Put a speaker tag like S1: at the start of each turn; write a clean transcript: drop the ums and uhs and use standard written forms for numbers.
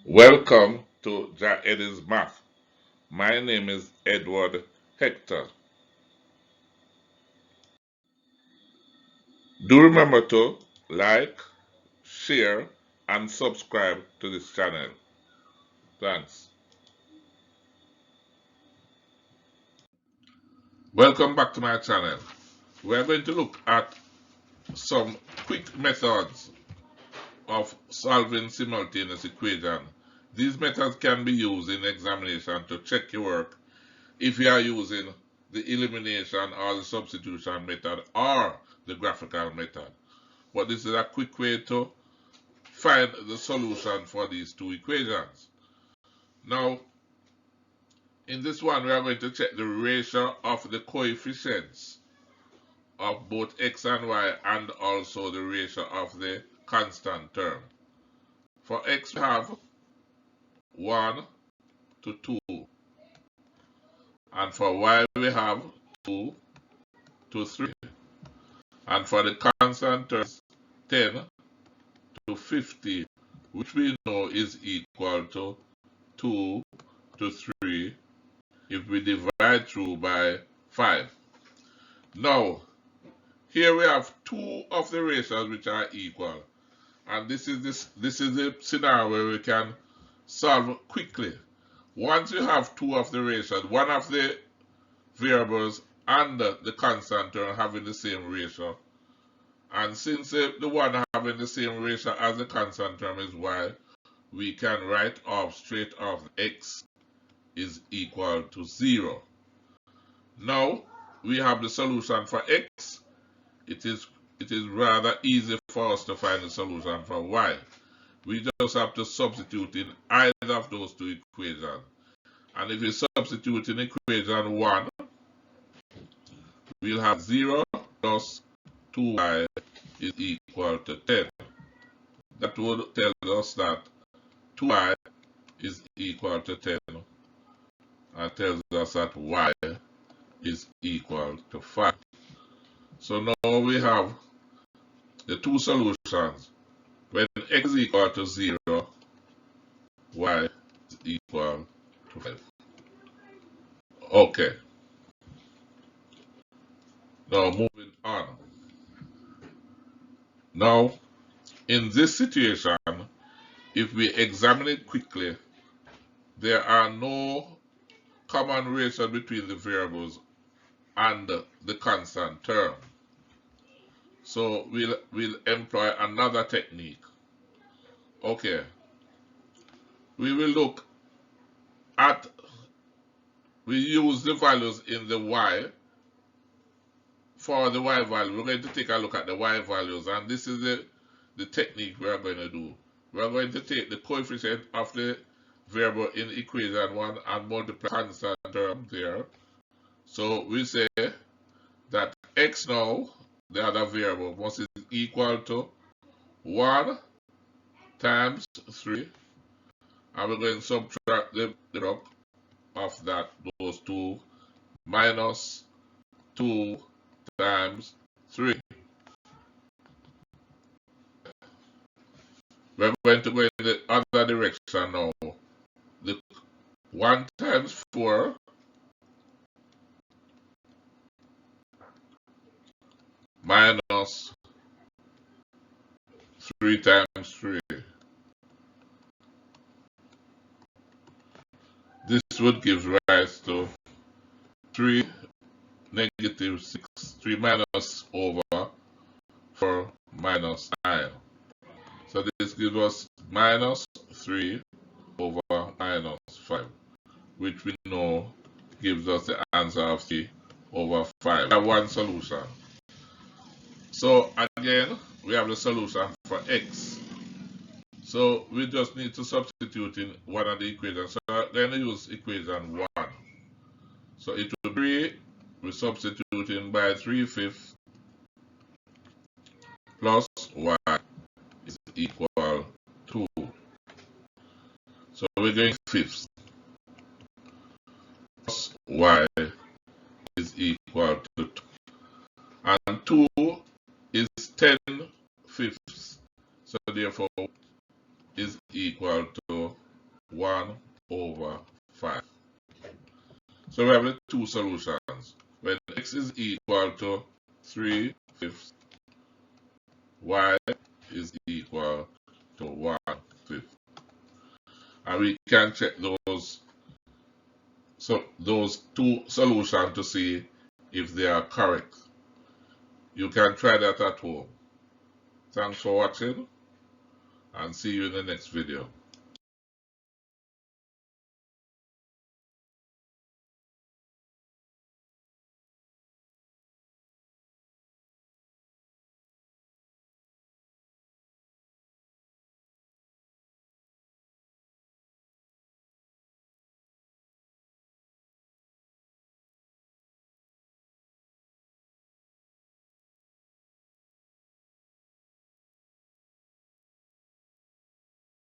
S1: Welcome to Jaed's Math. My name is Edward Hector. Do remember to like, share, and subscribe to this channel. Thanks. Welcome back to my channel. We're going to look at some quick methods of solving simultaneous equation. These methods can be used in examination to check your work if you are using the elimination or the substitution method or the graphical method. But this is a quick way to find the solution for these two equations. Now, in this one, we are going to check the ratio of the coefficients of both x and y and also the ratio of the constant term. For x, we have 1 to 2. And for y, we have 2 to 3. And for the constant term, 10 to 50, which we know is equal to 2 to 3 if we divide through by 5. Now, here we have two of the ratios which are equal. And this is the scenario where we can solve quickly. Once you have two of the ratios, one of the variables and the constant term having the same ratio, and since the one having the same ratio as the constant term is y, we can write off straight off x is equal to 0. Now we have the solution for x. It is rather easy for us to find the solution for y. We just have to substitute in either of those two equations. And if you substitute in equation 1, we'll have 0 plus 2y is equal to 10. That would tell us that 2y is equal to 10. And tells us that y is equal to 5. So now we have the two solutions. When x is equal to 0, y is equal to 5. Okay. Now moving on. Now, in this situation, if we examine it quickly, there are no common ratio between the variables and the constant term. So we'll employ another technique. Okay. We will look at, we use the values in the y. For the y value, we're going to take a look at the y values, and this is the technique we are going to do. We are going to take the coefficient of the variable in equation 1 and multiply the constant term there. So we say that x now, the other variable, must be equal to 1 times 3, and we're going to subtract the product of that, those two, minus 2 times 3. We're going to go in the other direction now. The 1 times 4 minus 3 times 3. This would give rise to 3 negative 6, 3 minus over 4 minus 9. So this gives us minus 3 over minus 5, which we know gives us the answer of 3 over 5. We have one solution. So again, we have the solution for x. So we just need to substitute in one of the equations. So I'm going to use equation 1. So it will be, we substitute in by 3/5 plus y is equal to 2. So we're going fifths plus y is equal to 2. And 2 is 10/5. So therefore is equal to 1 over 5. So we have the two solutions. When x is equal to 3/5, y is equal to 1/5. And we can check those two solutions to see if they are correct. You can try that at home. Thanks for watching and see you in the next video.